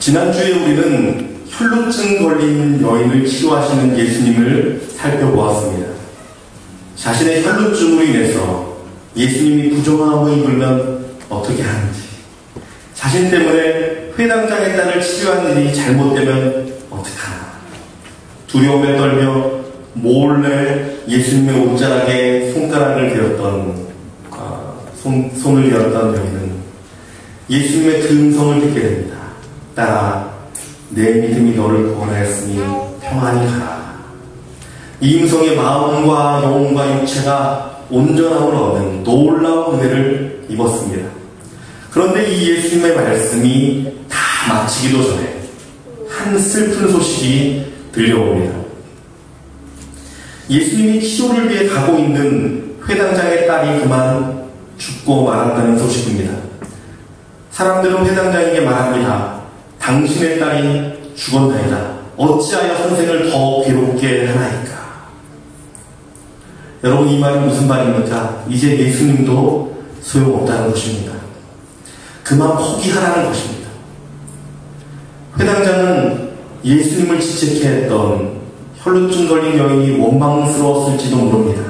지난주에 우리는 혈루증 걸린 여인을 치료하시는 예수님을 살펴보았습니다. 자신의 혈루증으로 인해서 예수님이 부정함을 입으면 어떻게 하는지, 자신 때문에 회당장의 딸을 치료한 일이 잘못되면 어떡하나, 두려움에 떨며 몰래 예수님의 옷자락에 손가락을 대었던 손을 대었던 여인은 예수님의 그 음성을 듣게 됩니다. 딸아, 내 믿음이 너를 구원하였으니 평안히 가라. 이 음성에 마음과 영혼과 육체가 온전함을 얻는 놀라운 은혜를 입었습니다. 그런데 이 예수님의 말씀이 다 마치기도 전에 한 슬픈 소식이 들려옵니다. 예수님이 치료를 위해 가고 있는 회당장의 딸이 그만 죽고 말았다는 소식입니다. 사람들은 회당장에게 말합니다. 당신의 딸이 죽었나이다. 어찌하여 선생을 더 괴롭게 하나이까? 여러분, 이 말이 무슨 말입니까? 이제 예수님도 소용없다는 것입니다. 그만 포기하라는 것입니다. 회당장은 예수님을 지체케 했던 혈루증 걸린 여인이 원망스러웠을지도 모릅니다.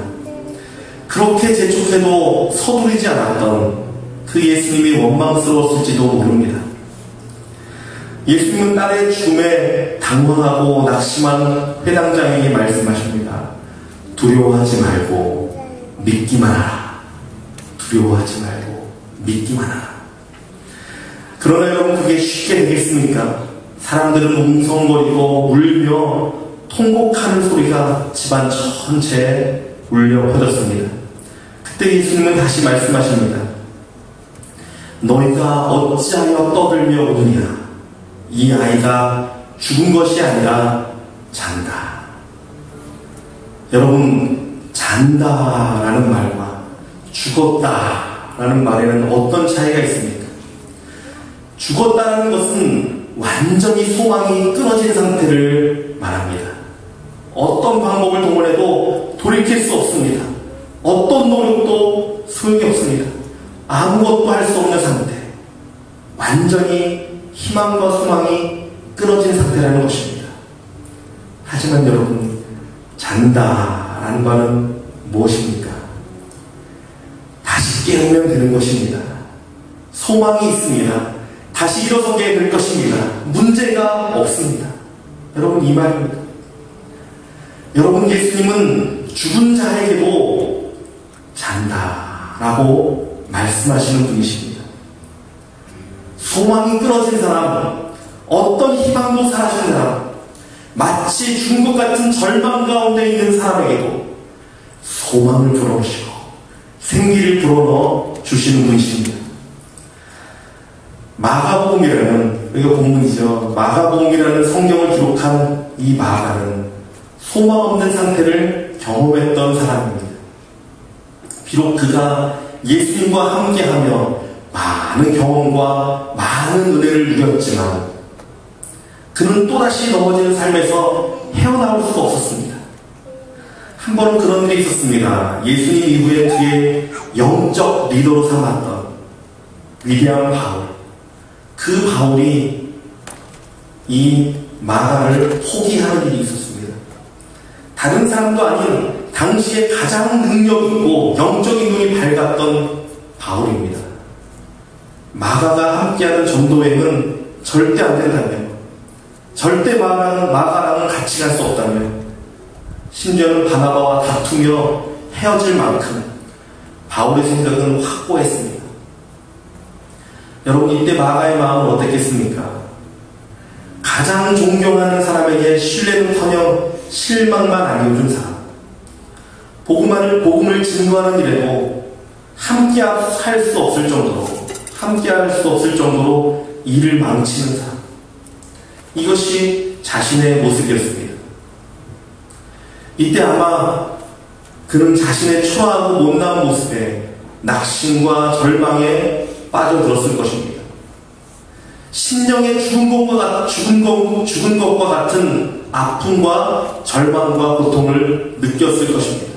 그렇게 재촉해도 서두르지 않았던 그 예수님이 원망스러웠을지도 모릅니다. 예수님은 딸의 죽음에 당황하고 낙심한 회당장에게 말씀하십니다. 두려워하지 말고 믿기만 하라. 두려워하지 말고 믿기만 하라. 그러나 여러분, 그게 쉽게 되겠습니까? 사람들은 웅성거리고 울며 통곡하는 소리가 집안 전체에 울려 퍼졌습니다. 그때 예수님은 다시 말씀하십니다. 너희가 어찌하여 떠들며 우느냐? 이 아이가 죽은 것이 아니라 잔다. 여러분, 잔다라는 말과 죽었다라는 말에는 어떤 차이가 있습니까? 죽었다는 것은 완전히 소망이 끊어진 상태를 말합니다. 어떤 방법을 동원해도 돌이킬 수 없습니다. 어떤 노력도 소용이 없습니다. 아무것도 할 수 없는 상태. 완전히 희망과 소망이 끊어진 상태라는 것입니다. 하지만 여러분, 잔다라는 말은 무엇입니까? 다시 깨우면 되는 것입니다. 소망이 있습니다. 다시 일어서게 될 것입니다. 문제가 없습니다. 여러분, 이 말입니다. 여러분, 예수님은 죽은 자에게도 잔다라고 말씀하시는 분이십니다. 소망이 끊어진 사람, 어떤 희망도 사라진 사람, 마치 죽은 것 같은 절망 가운데 있는 사람에게도 소망을 불어넣으시고 생기를 불어넣어 주시는 분이십니다. 마가복음이라는, 이거 본문이죠. 마가복음이라는 성경을 기록한 이 마가는 소망 없는 상태를 경험했던 사람입니다. 비록 그가 예수님과 함께하며 많은 경험과 많은 은혜를 누렸지만 그는 또다시 넘어지는 삶에서 헤어나올 수가 없었습니다. 한 번은 그런 일이 있었습니다. 예수님 이후에 그의 영적 리더로 삼았던 위대한 바울. 그 바울이 이 마가를 포기하는 일이 있었습니다. 다른 사람도 아닌 당시에 가장 능력 있고 영적인 눈이 밝았던 바울입니다. 마가가 함께하는 전도행은 절대 안 된다며, 절대 마가랑은 같이 갈 수 없다며, 심지어는 바나바와 다투며 헤어질 만큼 바울의 생각은 확고했습니다. 여러분, 이때 마가의 마음은 어땠겠습니까? 가장 존경하는 사람에게 신뢰는커녕 실망만 안겨준 사람, 복음을 증거하는 일에도 함께할 수 없을 정도로 일을 망치는 사람, 이것이 자신의 모습이었습니다. 이때 아마 그는 자신의 초라하고 못나은 모습에 낙심과 절망에 빠져들었을 것입니다. 심령의 죽은 것과 같은 아픔과 절망과 고통을 느꼈을 것입니다.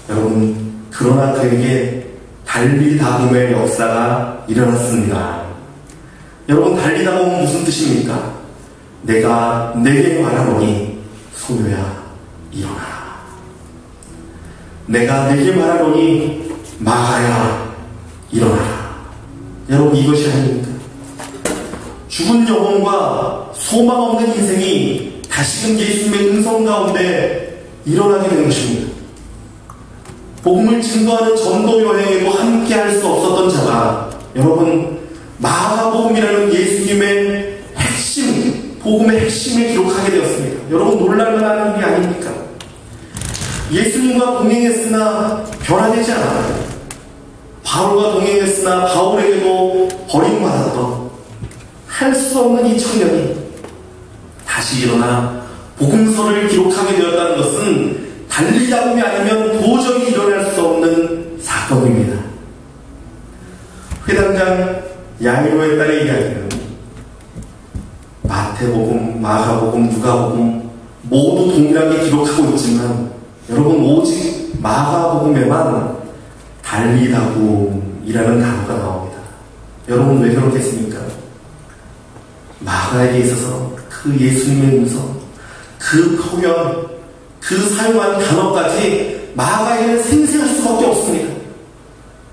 여러분, 그러나 그에게 달리 다음의 역사가 일어났습니다. 여러분, 달리다 보면 무슨 뜻입니까? 내가 내게 말하노니 소녀야 일어나라. 내가 내게 말하노니 마가야 일어나라. 여러분, 이것이 아닙니까? 죽은 영혼과 소망 없는 인생이 다시금 예수님의 음성 가운데 일어나게 된 것입니다. 복음을 증거하는 전도 여행에도 함께 할 수 없었던 자가, 여러분, 마가복음이라는 예수님의 핵심, 복음의 핵심을 기록하게 되었습니다. 여러분, 놀랄만한 일이 아닙니까? 예수님과 동행했으나 변화되지 않았다. 바울과 동행했으나 바울에게도 버림받았던 할 수 없는 이 청년이 다시 일어나 복음서를 기록하게 되었다는 것은 달리다 보이 아니면 도저히 일어날 수 없는 사건입니다. 회당장 야이로의 딸의 이야기는 마태복음, 마가복음, 누가복음 모두 동일하게 기록하고 있지만, 여러분, 오직 마가복음에만 달리다고이라는 단어가 나옵니다. 여러분, 왜 그렇겠습니까? 마가에게 있어서 그 예수님의 음성, 그 표현, 그 사용한 단어까지 마가에게는 생생할 수밖에 없습니다.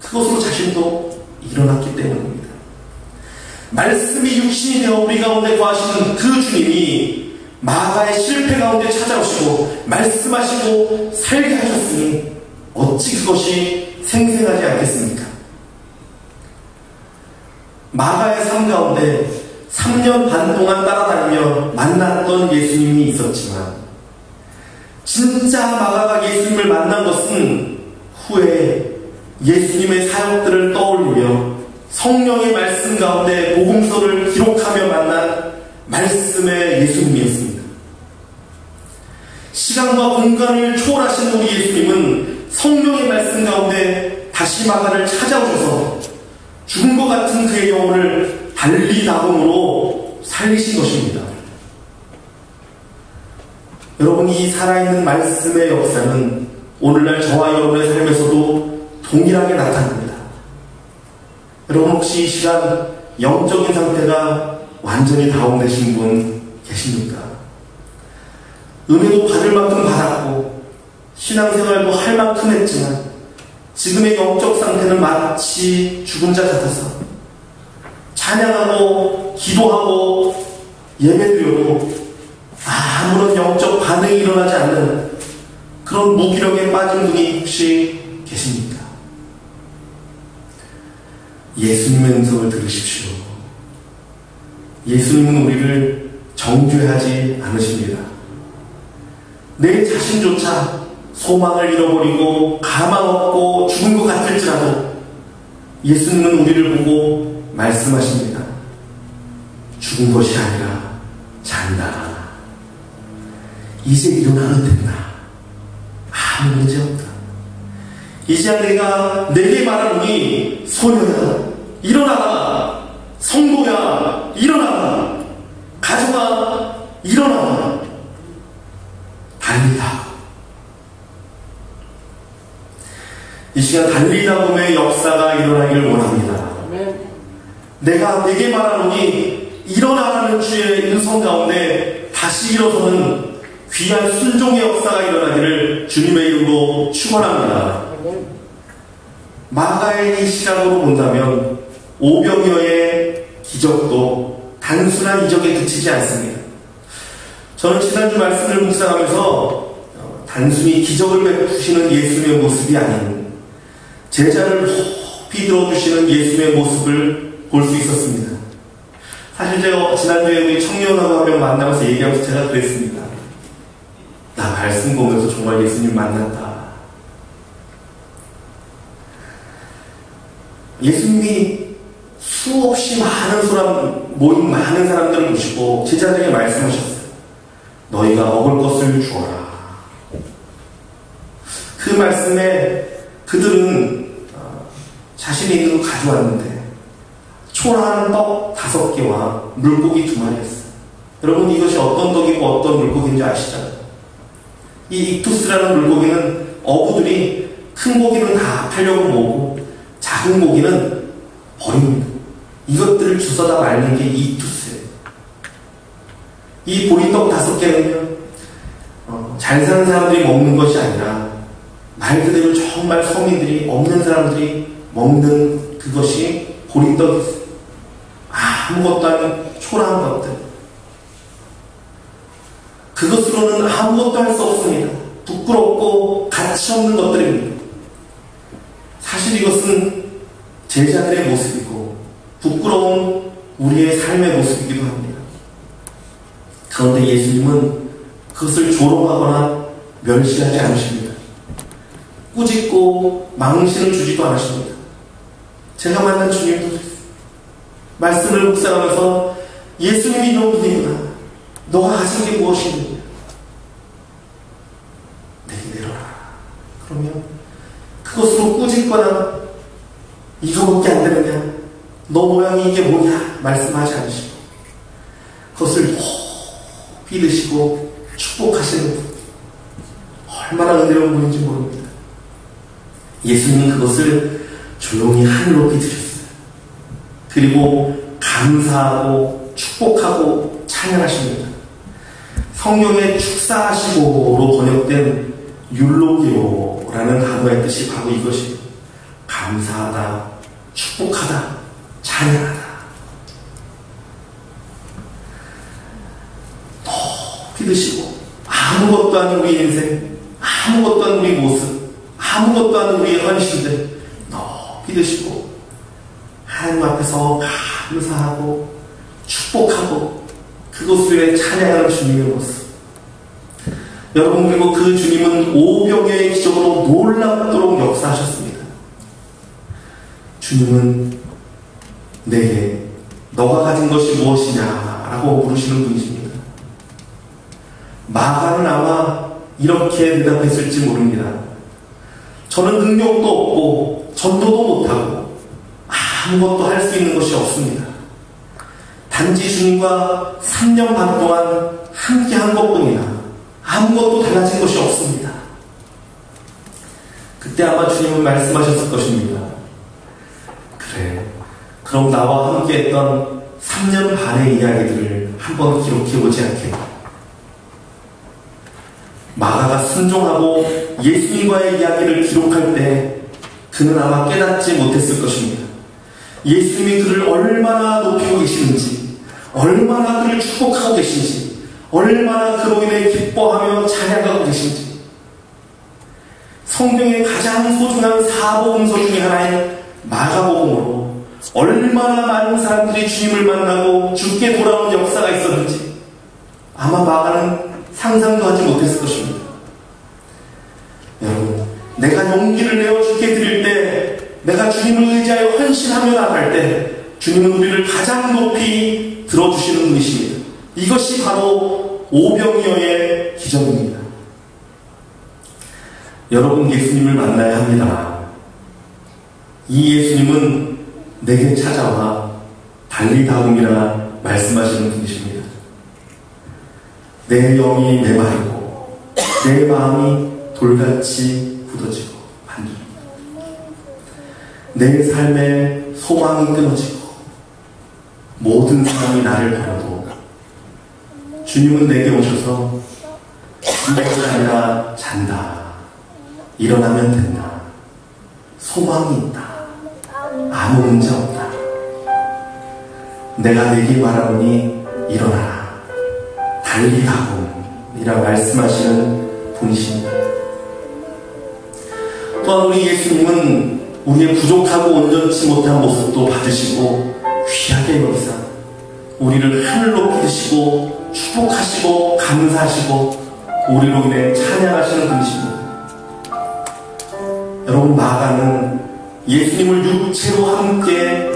그것으로 자신도 일어났기 때문입니다. 말씀이 육신이 되어 우리 가운데 거하시는 그 주님이 마가의 실패 가운데 찾아오시고 말씀하시고 살게 하셨으니 어찌 그것이 생생하지 않겠습니까? 마가의 삶 가운데 3년 반 동안 따라다니며 만났던 예수님이 있었지만, 진짜 마가가 예수님을 만난 것은 후에 예수님의 사역들을 떠올리며 성령의 말씀 가운데 복음서를 기록하며 만난 말씀의 예수님이었습니다. 시간과 공간을 초월하신 우리 예수님은 성령의 말씀 가운데 다시 마가를 찾아오셔서 죽은 것 같은 그의 영혼을 달리다음으로 살리신 것입니다. 여러분, 이 살아있는 말씀의 역사는 오늘날 저와 여러분의 삶에서도 동일하게 나타납니다. 여러분, 혹시 이 시간 영적인 상태가 완전히 다운되신 분 계십니까? 은혜도 받을 만큼 받았고 신앙생활도 할 만큼 했지만 지금의 영적 상태는 마치 죽은 자 같아서 찬양하고 기도하고 예배드려도 아무런 영적 반응이 일어나지 않는 그런 무기력에 빠진 분이 혹시 계십니까? 예수님의 음성을 들으십시오. 예수님은 우리를 정죄하지 않으십니다. 내 자신조차 소망을 잃어버리고 가망 없고 죽은 것 같을지라도 예수님은 우리를 보고 말씀하십니다. 죽은 것이 아니라 잔다. 이제 일어나면 된다. 아무 문제 없다. 이제 내가 내게 말하노니 소녀야 일어나라. 성도야 일어나라. 가정아 일어나라. 달리다. 이 시간 달리다봄의 역사가 일어나기를 원합니다. 내가 내게 말하노니 일어나라는 주의 음성 가운데 다시 일어서는 귀한 순종의 역사가 일어나기를 주님의 이름으로 축원합니다. 마가의 이 시각으로 본다면 오병이어의 기적도 단순한 이적에 그치지 않습니다. 저는 지난주 말씀을 묵상하면서 단순히 기적을 베푸시는 예수님의 모습이 아닌 제자를 높이 들어주시는 예수님의 모습을 볼 수 있었습니다. 사실 제가 지난주에 우리 청년하고 한 명 만나면서 얘기하면서 제가 그랬습니다. 나 말씀 보면서 정말 예수님 만났다. 예수님이 수없이 많은 사람, 모인 많은 사람들을 보시고 제자들에게 말씀하셨어요. 너희가 먹을 것을 주어라. 그 말씀에 그들은 자신이 있는 거 가져왔는데 초라한 떡 5개와 물고기 2마리였어요. 여러분, 이것이 어떤 떡이고 어떤 물고기인지 아시죠? 이 익투스라는 물고기는 어부들이 큰 고기는 다 팔려고 모으고 작은 고기는 버립니다. 이것들을 주워다 말는 게 이 투스예요. 이 보리떡 5개는요, 잘 사는 사람들이 먹는 것이 아니라 말 그대로 정말 서민들이, 없는 사람들이 먹는 그것이 보리떡이었어요. 아무것도 아닌 초라한 것들. 그것으로는 아무것도 할 수 없습니다. 부끄럽고 가치 없는 것들입니다. 사실 이것은 제자들의 모습이고 부끄러운 우리의 삶의 모습이기도 합니다. 그런데 예수님은 그것을 조롱하거나 멸시하지 않으십니다. 꾸짖고 망신을 주지도 않으십니다. 제가 만난 주님도 그랬어요. 말씀을 묵상하면서 예수님이 이런 분이구나. 너가 가진 게 무엇이냐? 내게 내려라. 그러면 그것으로 꾸짖거나 이거밖에 안 되느냐? 너 모양이 이게 뭐냐? 말씀하지 않으시고 그것을 높이 드시고 축복하시는 분. 얼마나 은혜로운 분인지 모릅니다. 예수님은 그것을 조용히 하늘 높이 드셨어요. 그리고 감사하고 축복하고 찬양하십니다. 성경에 축사하시고로 번역된 율로기오라는 단어의 뜻이 바로 이것입니다. 감사하다, 축복하다, 찬양하다. 높이 드시고 아무것도 아닌 우리 인생, 아무것도 아닌 우리 모습, 아무것도 아닌 우리의 헌신들 높이 드시고 하나님 앞에서 감사하고 축복하고 그것을 위해 찬양하는 주님의 모습. 여러분, 그리고 그 주님은 오병이어의 기적으로 놀랍도록 역사하셨습니다. 주님은 내게 너가 가진 것이 무엇이냐라고 물으시는 분이십니다. 마가는 아마 이렇게 대답했을지 모릅니다. 저는 능력도 없고 전도도 못하고 아무것도 할 수 있는 것이 없습니다. 단지 주님과 3년 반 동안 함께 한 것뿐이나 아무것도 달라진 것이 없습니다. 그때 아마 주님은 말씀하셨을 것입니다. 그래, 그럼 나와 함께 했던 3년 반의 이야기들을 한번 기록해보지 않겠나. 마가가 순종하고 예수님과의 이야기를 기록할 때 그는 아마 깨닫지 못했을 것입니다. 예수님이 그를 얼마나 높이고 계시는지, 얼마나 그를 축복하고 계신지, 얼마나 그로 인해 기뻐하며 찬양하고 계신지. 성경의 가장 소중한 사복음서 중에 하나인 마가복음으로 얼마나 많은 사람들이 주님을 만나고 주께 돌아온 역사가 있었는지 아마 마가는 상상도 하지 못했을 것입니다. 여러분, 내가 용기를 내어 주께 드릴 때, 내가 주님을 의지하여 헌신하며 나갈 때 주님은 우리를 가장 높이 들어주시는 분이십니다. 이것이 바로 오병이어의 기적입니다. 여러분, 예수님을 만나야 합니다. 이 예수님은 내게 찾아와 달리다움이라 말씀하시는 분이십니다. 내 영이 메마르고 내 마음이 돌같이 굳어지고 반죽입니다. 내 삶의 소망이 끊어지고 모든 사람이 나를 버려도 주님은 내게 오셔서 죽는 아니라 잔다, 일어나면 된다, 소망이 있다, 아무 문제 없다, 내가 내게 말하노니 일어나라, 달리다움이라 말씀하시는 분이십니다. 또한 우리 예수님은 우리의 부족하고 온전치 못한 모습도 받으시고 귀하게 여기사 우리를 하늘 높이 드시고 축복하시고 감사하시고 우리로 인해 찬양하시는 분이십니다. 여러분, 마가는 예수님을 육체로 함께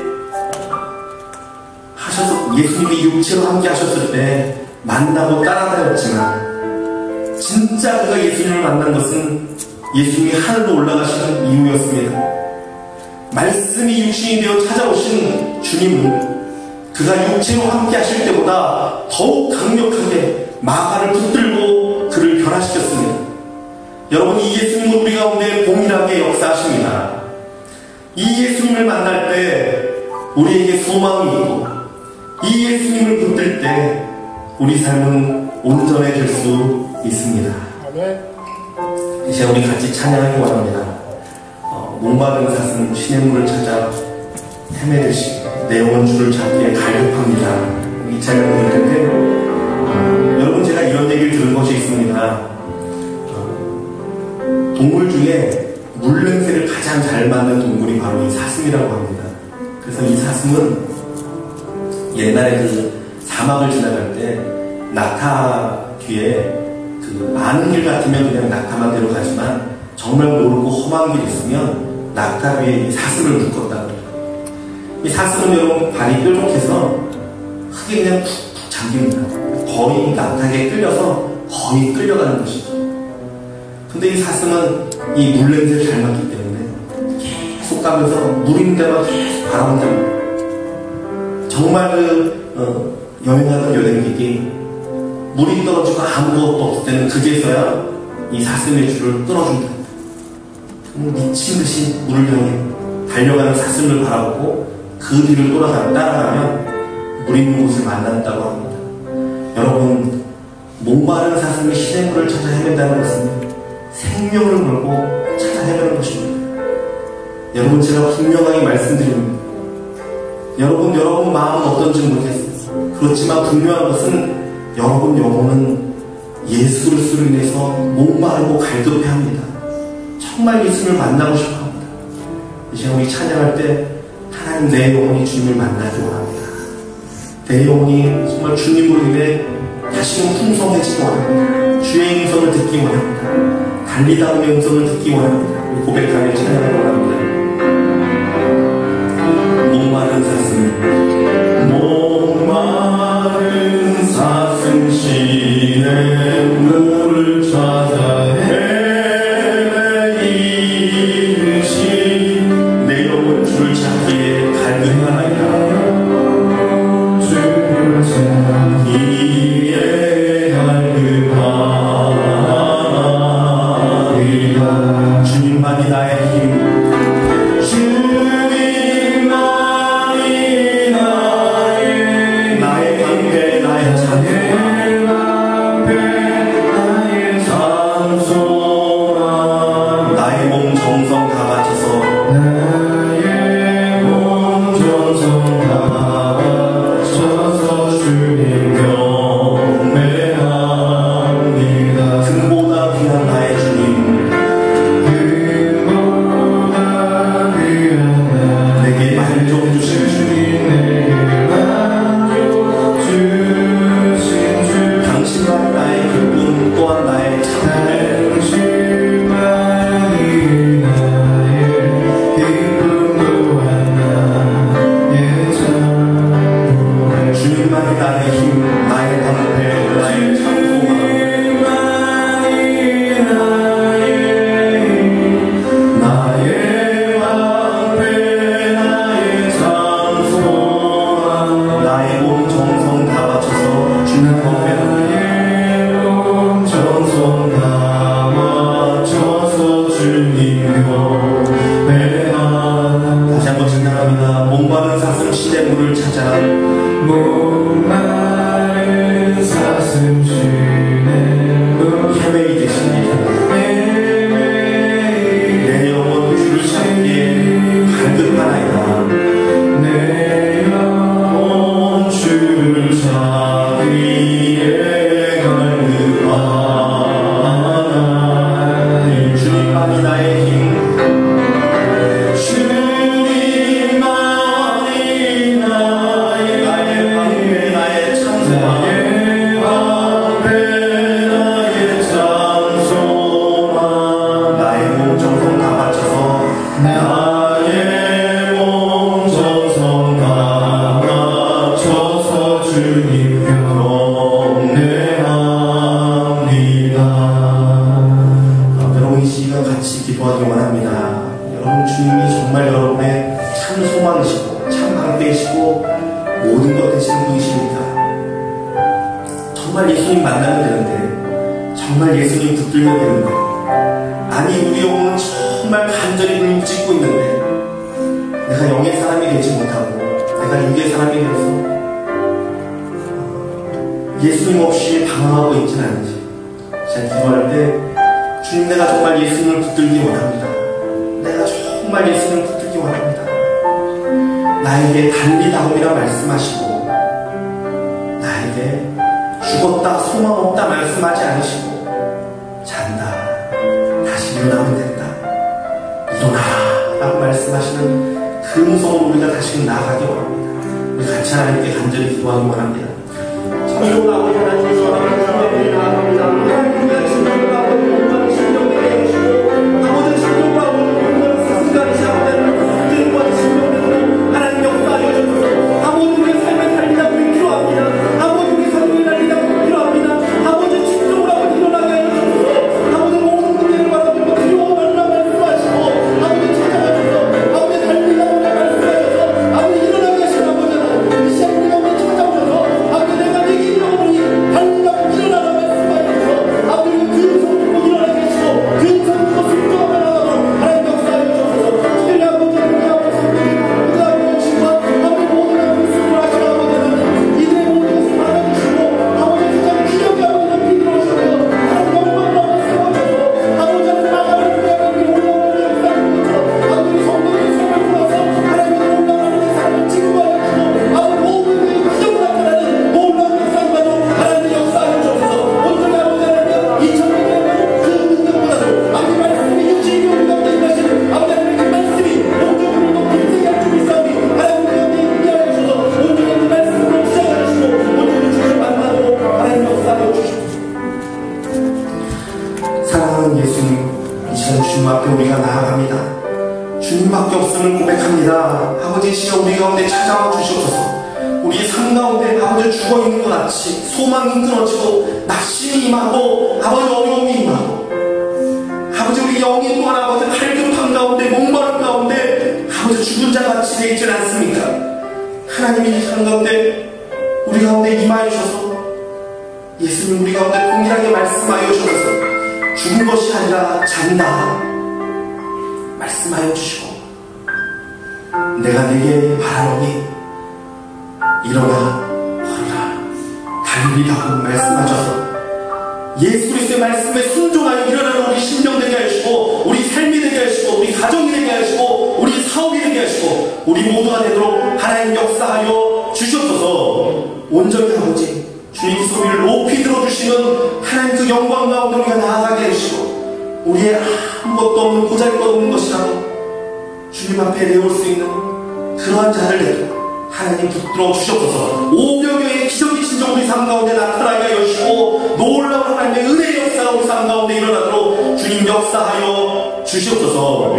하셔서, 예수님이 육체로 함께 하셨을 때 만나고 따라다녔지만 진짜 그가 예수님을 만난 것은 예수님이 하늘로 올라가시는 이후였습니다. 말씀이 육신이 되어 찾아오신 주님은 그가 육체로 함께 하실 때보다 더욱 강력하게 마가를 붙들고 그를 변화시켰습니다. 여러분, 이 예수님은 우리 가운데 동일하게 역사하십니다. 이 예수님을 만날 때 우리에게 소망이 있고 이 예수님을 붙들 때 우리 삶은 온전해질 수 있습니다. 이제 우리 같이 찬양하기 원합니다. 목마른 사슴 시냇물을 찾아 헤매듯이 내 영혼 주를 찾기에 갈급합니다. 이 찬양을 들을 텐데 여러분, 제가 이런 얘기를 들은 것이 있습니다. 동물 중에 물 냄새를 가장 잘 맡는 동물이 바로 이 사슴이라고 합니다. 그래서 이 사슴은 옛날에 그 사막을 지나갈 때 낙타 뒤에 그 아는 길 같으면 그냥 낙타만 데려가지만 정말 모르고 험한 길이 있으면 낙타 위에 이 사슴을 묶었다고 해요. 이 사슴은 여러분 발이 뾰족해서 흙에 그냥 푹푹 잠깁니다. 거의 낙타에 끌려서 거의 끌려가는 것이죠. 근데 이 사슴은 이 물 냄새를 잘 맡기 때문에 계속 가면서 물 있는 데만 계속 바라본답니다. 정말 여행하던 여행객이 물이 떨어지고 아무것도 없을 때는 그제서야 이 사슴의 줄을 끊어준다. 미친 듯이 물을 향해 달려가는 사슴을 바라보고 그 뒤를 따라가면 물 있는 곳을 만난다고 합니다. 여러분, 목마른 사슴이 시냇물을 찾아 헤맨다는 것은 생명을 걸고 찾아 헤매는 것입니다. 여러분, 제가 분명하게 말씀드립니다. 여러분 마음은 어떤지 모르겠어요. 그렇지만 분명한 것은 여러분 영혼은 예수 그리스도로 인해서 목마르고 갈급해합니다. 정말 예수님을 만나고 싶어합니다. 이제 우리 찬양할 때 하나님, 내 영혼이 주님을 만나기 원합니다. 내 영혼이 정말 주님으로 인해 다시금 풍성해지기 원합니다. 주의 음성을 듣기 원합니다. 달리다음의 음성을 듣기 원합니다. 고백하며 찬양하기 원합니다. 목마른 사슴, 목마른 사슴 시냇물을 찾아 헤매이듯이 내 영혼 주를 찾기에 갈급하나이다. 주를 찾기에 갈급하나이다. 주님만이 나의 힘, 정말 예수님 만나면 되는데, 정말 예수님 붙들면 되는데, 아니 우리 영혼은 정말 간절히 물고 찢고 있는데 내가 영의 사람이 되지 못하고 내가 육의 사람이 되어서 예수님 없이 방황하고 있지는 않은지 제가 기도할 때 주님, 내가 정말 예수님을 붙들기 원합니다. 내가 정말 예수님을 붙들기 원합니다. 나에게 달리다움이라 말씀하시고 나에게 죽었다 소망 없다 말씀하지 않으시고 잔다 다시 일어나면 된다 일어나라 라고 말씀하시는 그 음성으로 우리가 다시금 나아가기 원합니다. 우리 같이 하나님께 간절히 기도하기 원합니다. 천국 아버지 하나님, 주님께 나아갑니다. 하나님의 주님을 아버지 온전히 신령되게 해주시고 아버지 신령과 온전히 스승까지 시작되는 주님과 신령되고 하나님 역사하여 주소서. 아버지 우리의 삶에 달리다 우리 필요합니다. 아버지 우리 삶에 달리다 우리 필요합니다. 아버지 진정으로 아버지 일어나게 하여 주소서. 아버지 모든 문제를 바라보고 두려워하라 말씀하시고 아버지 찾아가셔서 아버지 달리다 우리가 말씀하셔서 아버지 일어나게 하신 아버지 하나님, 이 시간 우리가 우리 찾아오셔서 아버지 내가 내게 일어나오니 달리다 일어나라 말씀하셔서 아버지 그 성품으로 일어나게 하시고 그 성품으로 순종하며 나가도록 하나님 역사하여 주소서. 특별히 아버지 우리 아버지 성품이 우리 아버지 친구와 아버지 모든 아버지 수고를 하시고 아버지 하나님 이들의 모든 것을 받아주시고 아버지 가장 기억에 아버지 높이 들어오시고 하나님 영광을 아버지 세워주셔서 아버지 하나님 나가는 우리 아버지 올라오는 역사하는 것처럼 아버지 성도들의 삶을 풀어서 하나님의 올라가는 사람을 증거하여 주시고 아버지 모든 기적을 나타나는 놀라운 역사만도 하나님 역사하여 주셔서 온전히 아버지 하나님 2000년의 그 능력보다도 아버지 말씀이 육신이 우리 가운데 임하시는 아버지 하나님의 그 말씀이 온전히 높이 세계할 줄 믿사오니 하나님 우리 가운데 임하여 주셔서 온전히 그 말씀으로 시작하여 주시고 온전히 주님 만나도록 하나님 역사하여 주시옵소서. 사랑하는 예수님, 이 시간 주님 앞에 우리가 나아갑니다. 주님밖에 없음을 고백합니다. 아버지, 이 시간 우리 가운데 찾아와 주시옵소서. 우리의 삶 가운데 아버지 죽어있는 것 같이 소망이 끊어지고 낙심이 임하고 아버지 어려움이 임하고 아버지 우리 영이 또한 아버지 갈급한 가운데 목마른 가운데 아버지 죽은 자같이 되어 있지 않습니까? 하나님이 이 삶 가운데 우리 가운데 임하여 주셔서 예수님 우리 가운데 동일하게 말씀하여 주셔서 죽은 것이 아니라 잔다 말씀하여 주시고 내가 내게 바라노니 일어나 걸어라 달리라고 말씀하셔서 예수 그리스도의 말씀에 순종하여 일어나는 우리 심령 되게 하시고 우리 삶이 되게 하시고 우리 가정이 되게 하시고 우리 사업이 되게 하시고 우리 모두가 되도록 하나님 역사하여 주시옵소서. 온전히 아버지 주님 소리를 높이 들어주시는 하나님 그 영광 가운데 우리가 나아가게 하시고 우리의 아무것도 없는 보잘것없는 것이라도 주님 앞에 내올 수 있는 그러한 자들에게 하나님 붙들어 주시옵소서. 500여의 기적이 진정 우리 삶 가운데 나타나게 하여 주시고 놀라운 하나님의 은혜의 역사가 우리 삶 가운데 일어나도록 주님 역사하여 주시옵소서.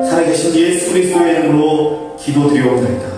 살아계신 예수 그리스도의 이름으로 기도드리옵나이다.